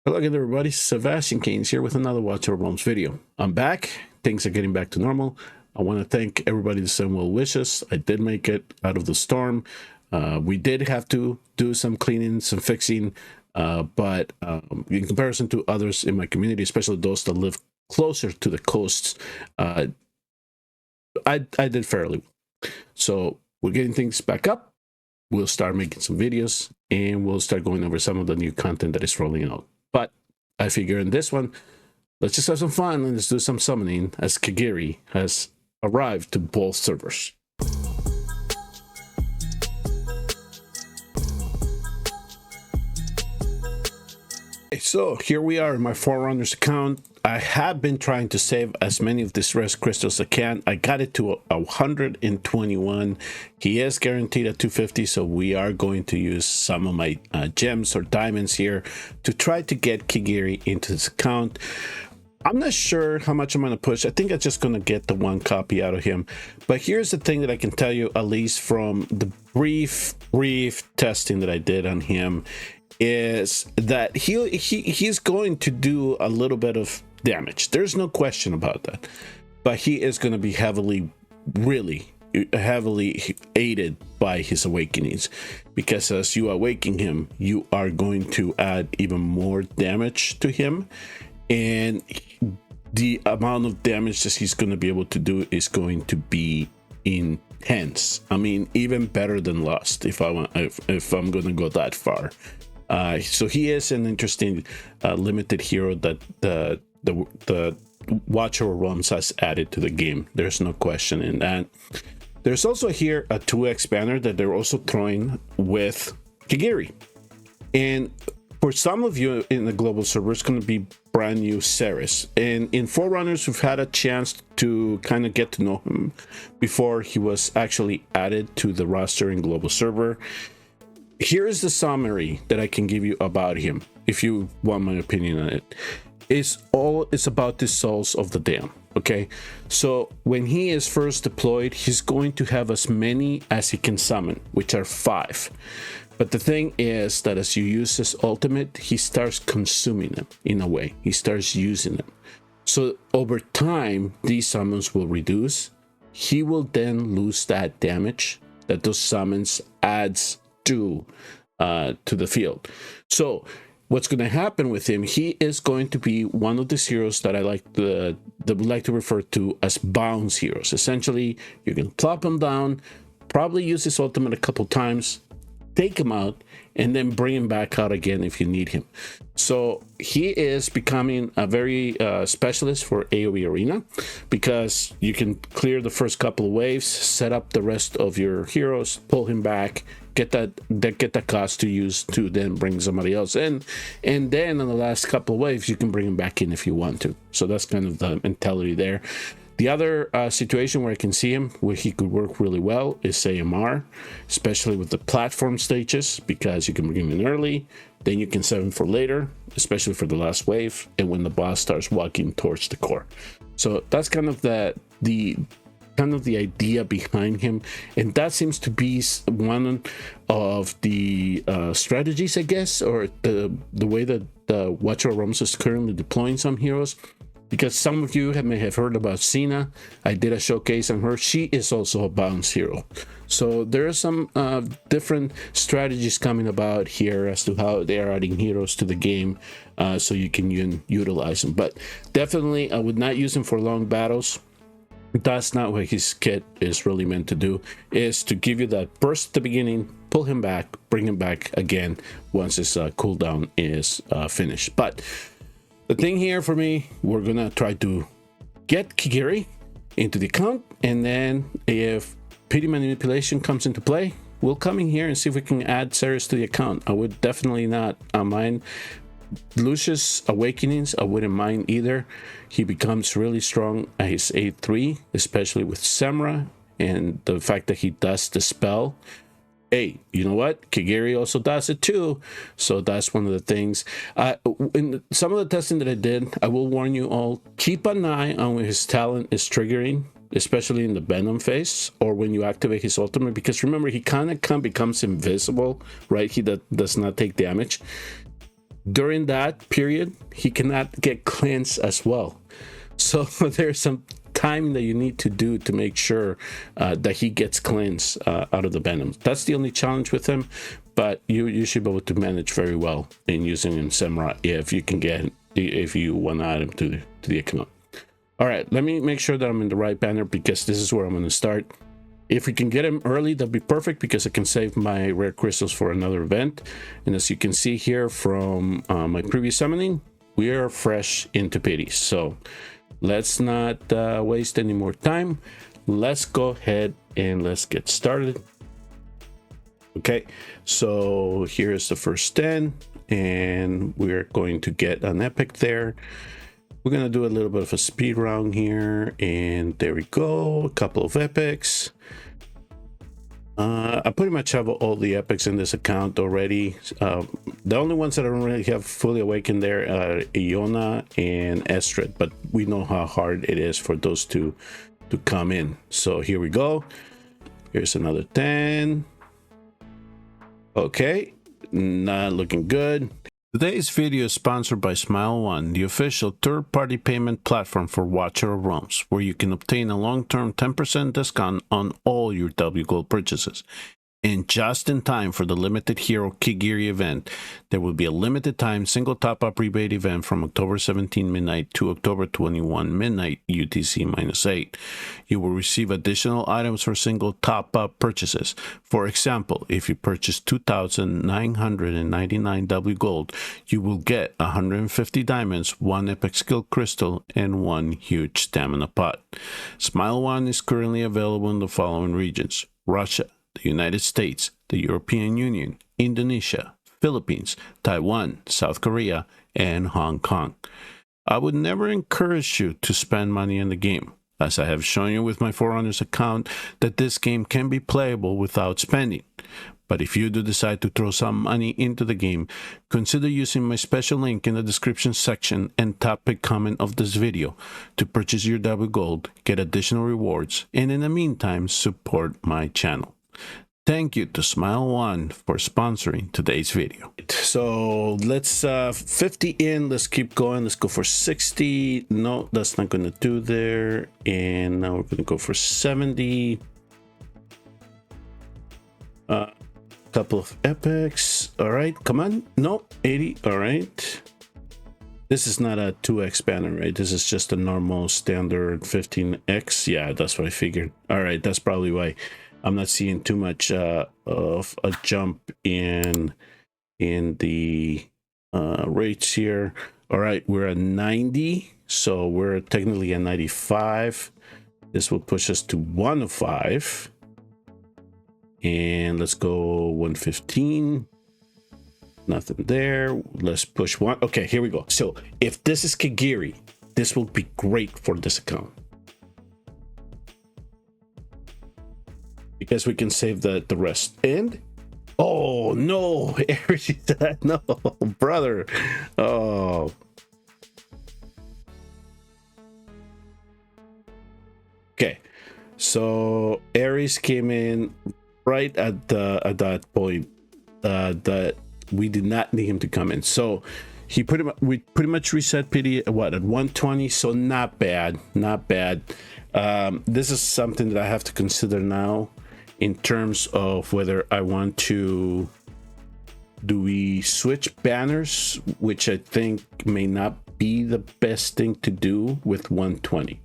Hello again, everybody. Sebastian Keynes here with another Watcher of Realms video. I'm back. Things are getting back to normal. I want to thank everybody that sent well wishes. I did make it out of the storm. We did have to do some cleaning, some fixing, but in comparison to others in my community, especially those that live closer to the coasts, I did fairly well. So we're getting things back up. We'll start making some videos, and we'll start going over some of the new content that is rolling out. But I figure in this one, let's just have some fun and let's do some summoning as Kigiri has arrived to both servers. So here we are in my Forerunners account. I have been trying to save as many of these rest crystals as I can. I got it to 121. He is guaranteed at 250, so we are going to use some of my gems or diamonds here to try to get Kigiri into this account. I'm not sure how much I'm going to push. I think I'm just going to get the one copy out of him. But here's the thing that I can tell you, at least from the brief testing that I did on him, is that he's going to do a little bit of damage. There's no question about that. But he is going to be really heavily aided by his awakenings, because as you awaken him, you are going to add even more damage to him, and the amount of damage that he's going to be able to do is going to be intense. I mean, even better than Lust, if I'm going to go that far. So he is an interesting limited hero that the Watcher of Realms has added to the game. There's no question in that. There's also here a 2x banner that they're also throwing with Kigiri. And for some of you in the global server, it's going to be brand new Xaris. And in Forerunners, we've had a chance to kind of get to know him before he was actually added to the roster in global server. Here is the summary that I can give you about him, if you want my opinion on it. It's about the souls of the damned. Okay, so when he is first deployed, he's going to have as many as he can summon, which are 5. But the thing is that as you use his ultimate, he starts consuming them in a way. He starts using them. So over time, these summons will reduce. He will then lose that damage that those summons adds to the field. So what's going to happen with him, he is going to be one of these heroes that I would like to refer to as bounce heroes. Essentially, you can plop him down, probably use his ultimate a couple times, take him out, and then bring him back out again if you need him. So he is becoming a very specialist for AoE Arena, because you can clear the first couple of waves, set up the rest of your heroes, pull him back, get that cost to use to then bring somebody else in, and then on the last couple of waves you can bring him back in if you want to. So that's kind of the mentality there. The other situation where I can see him where he could work really well is AMR, especially with the platform stages, because you can bring him in early, then you can set him for later, especially for the last wave, and when the boss starts walking towards the core. So that's kind of the idea behind him, and that seems to be one of the strategies, I guess, or the way that the Watcher of Realms is currently deploying some heroes. Because some of you may have heard about Cena. I did a showcase on her. She is also a bounce hero. So there are some different strategies coming about here as to how they are adding heroes to the game, so you can utilize them. But definitely, I would not use him for long battles. That's not what his kit is really meant to do, is to give you that burst at the beginning, pull him back, bring him back again once his cooldown is finished. But the thing here for me, we're gonna try to get Kigiri into the account, and then if pity manipulation comes into play, we'll come in here and see if we can add Xaris to the account. I would definitely not mind Lucius Awakenings. I wouldn't mind either. He becomes really strong at his 8-3, especially with Samra, and the fact that he does the spell. Hey, you know what? Kigiri also does it too. So that's one of the things. In some of the testing that I did, I will warn you all, keep an eye on when his talent is triggering, especially in the Venom phase or when you activate his ultimate, because remember, he kind of becomes invisible, right? He does not take damage. during that period, he cannot get cleansed as well. So there's some time that you need to do to make sure that he gets cleansed out of the venom. That's the only challenge with him, but you should be able to manage very well in using him Semra if you want to add him to the account. All right, let me make sure that I'm in the right banner, because this is where I'm going to start. If we can get him early, that'd be perfect, because I can save my rare crystals for another event. And as you can see here from my previous summoning, we are fresh into pity. So let's not waste any more time. Let's go ahead and let's get started. Okay, so here's the first 10, and we're going to get an epic there. We're going to do a little bit of a speed round here, and there we go. A couple of epics. I pretty much have all the epics in this account already. The only ones that I don't really have fully awakened there are Iona and Estrid, but we know how hard it is for those two to come in. So here we go. Here's another 10. Okay, not looking good. Today's video is sponsored by Smile1, the official third-party payment platform for Watcher of Realms, where you can obtain a long-term 10% discount on all your W Gold purchases. And just in time for the limited hero Kigiri event, there will be a limited time single top-up rebate event from October 17 midnight to October 21 midnight UTC-8. You will receive additional items for single top-up purchases. For example, if you purchase 2,999 W Gold, you will get 150 diamonds, 1 epic skill crystal, and 1 huge stamina pot. Smile1 is currently available in the following regions: Russia, the United States, the European Union, Indonesia, Philippines, Taiwan, South Korea, and Hong Kong. I would never encourage you to spend money in the game, as I have shown you with my Forerunners account that this game can be playable without spending. But if you do decide to throw some money into the game, consider using my special link in the description section and top a comment of this video to purchase your double gold, get additional rewards, and in the meantime, support my channel. Thank you to Smile1 for sponsoring today's video. So let's 50 in, let's keep going. Let's go for 60. No, that's not going to do there. And now we're going to go for 70. Couple of epics. All right, come on. No, 80. All right. This is not a 2x banner, right? This is just a normal standard 15x. Yeah, that's what I figured. All right, that's probably why I'm not seeing too much of a jump in the rates here. All right, we're at 90, so we're technically at 95. This will push us to 105. And let's go 115. Nothing there. Let's push one. Okay, here we go. So if this is Kigiri, this will be great for this account, because we can save the rest. And oh no, no, brother. Oh, okay. So Ares came in right at that point that we did not need him to come in. So we pretty much reset pity at 120. So not bad, not bad. This is something that I have to consider now in terms of whether I want to, do we switch banners, which I think may not be the best thing to do with 120.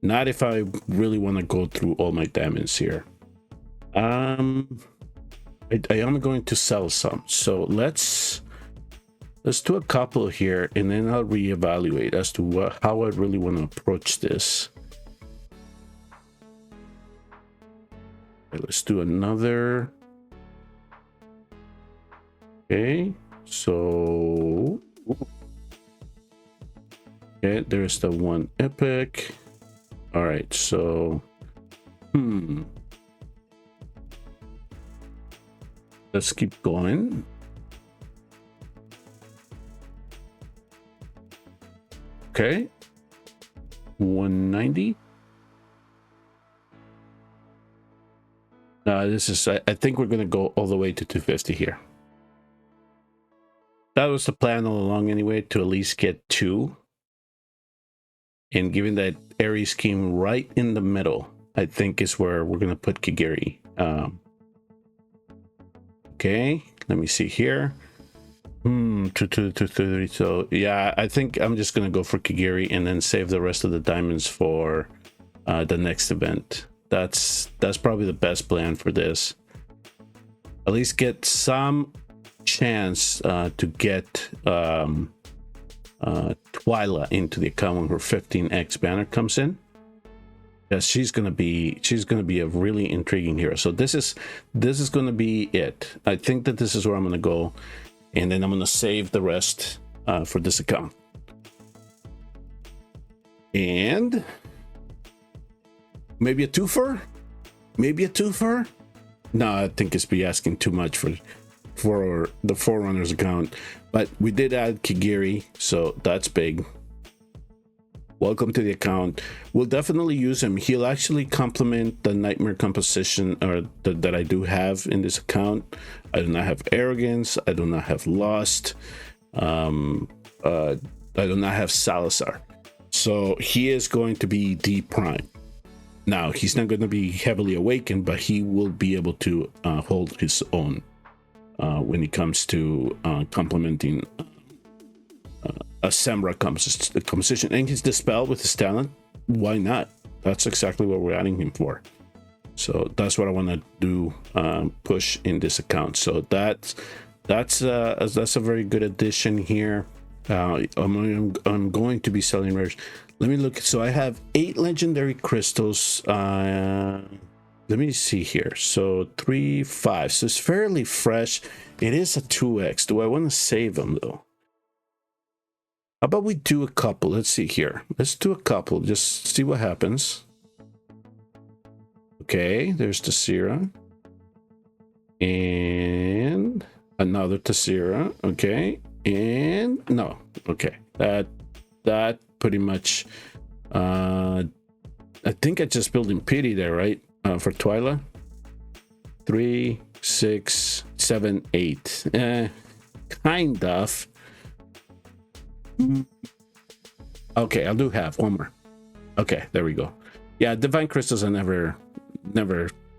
Not if I really want to go through all my diamonds here. I am going to sell some, so let's do a couple here, and then I'll reevaluate as to how I really want to approach this. Okay, let's do another. Okay, so okay, there's the one epic. All right, so let's keep going. Okay, 190. This is, I think we're gonna go all the way to 250 here. that was the plan all along anyway, to at least get 2. And given that Aries came right in the middle, I think is where we're going to put Kigiri. Okay, let me see here. 2, 2, 2, 3. So yeah, I think I'm just going to go for Kigiri and then save the rest of the diamonds for the next event. That's probably the best plan for this. At least get some chance to get Twyla into the account when her 15x banner comes in. Yes, she's gonna be a really intriguing hero. So this is gonna be it. I think that this is where I'm gonna go, and then I'm gonna save the rest for this account. And maybe a twofer? Maybe a twofer? No, I think it's be asking too much for the Forerunners account. But we did add Kigiri, so that's big. Welcome to the account. We'll definitely use him. He'll actually complement the nightmare composition that I do have in this account. I do not have arrogance. I do not have lust. I do not have Salazar. So he is going to be D prime. Now, he's not going to be heavily awakened, but he will be able to hold his own when it comes to complementing a Samra composition. And he's dispelled with his talent. Why not? That's exactly what we're adding him for. So that's what I want to do, push in this account. So that's a very good addition here. I'm going to be selling rares. Let me look. So I have 8 legendary crystals. Let me see here. So 3, 5. So it's fairly fresh. It is a 2x. Do I want to save them though? How about we do a couple? Let's see here. Let's do a couple. Just see what happens. Okay, there's Tessera. And another Tessera. Okay. And no. Okay. That pretty much I think I just built in pity there, right? For Twyla. 3, 6, 7, 8. Kind of. Okay, I'll do half. One more. Okay, there we go. Yeah, divine crystals are never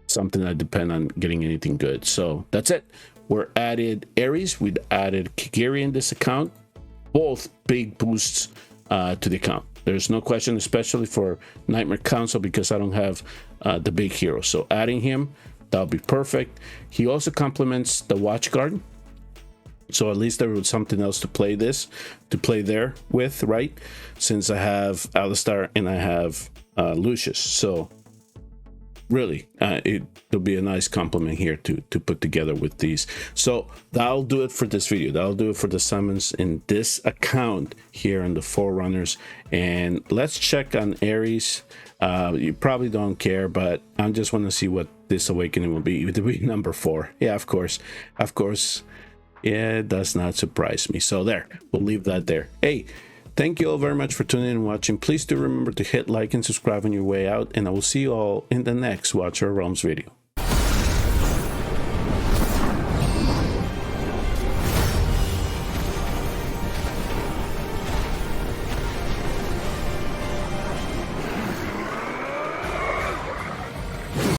something I depend on getting anything good. So that's it. We're added Aries. We've added Kigiri in this account. Both big boosts to the account. There's no question, especially for Nightmare Council, because I don't have the big hero. So adding him, that'll be perfect. He also complements the Watch Guard. So at least there was something else to play there with, right? Since I have Alistar and I have Lucius. So really, it'll be a nice compliment here to put together with these. So that'll do it for this video. That'll do it for the summons in this account here in the Forerunners. And let's check on Aries. You probably don't care, but I just want to see what this awakening will be. It will be number 4. Yeah, of course. Yeah, it does not surprise me. So there, we'll leave that there. Hey, thank you all very much for tuning in and watching. Please do remember to hit like and subscribe on your way out, and I will see you all in the next Watcher of Realms video.